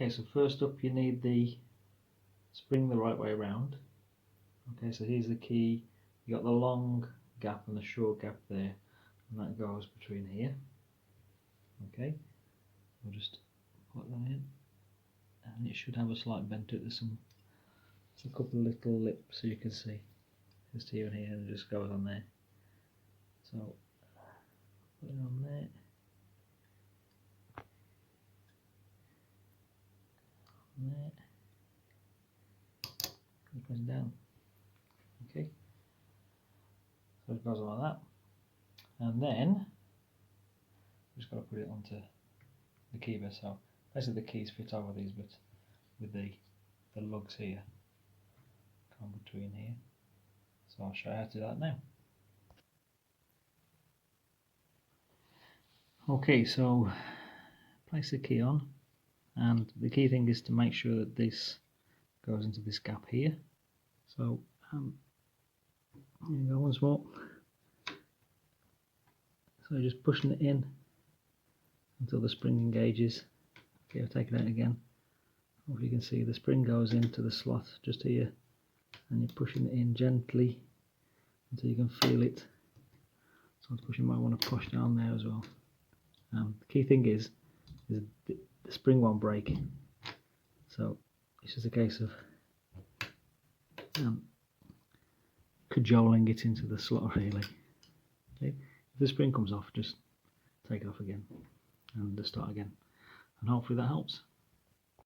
Okay, so first up you need the spring the right way around. Okay, so here's the key. You got the long gap and the short gap there, and that goes between here. Okay, we'll just put that in, and it should have a slight bend to it. There's a couple of little lips so you can see, just here and here, and it just goes on there. So put it on there. There, and down. Okay, so it goes on like that, and then just got to put it onto the key bit. So basically the keys fit over these, but with the lugs here come between here. So I'll show you how to do that now. Okay, so place the key on, and the key thing is to make sure that this goes into this gap here. So here you go once more. So just pushing it in until the spring engages. Okay, I've taken it again. Hopefully you can see the spring goes into the slot just here, and you're pushing it in gently until you can feel it. So you might want to push down there as well. The key thing is the spring won't break, so it's just a case of cajoling it into the slot really. Okay. If the spring comes off, just take it off again and start again, and hopefully that helps.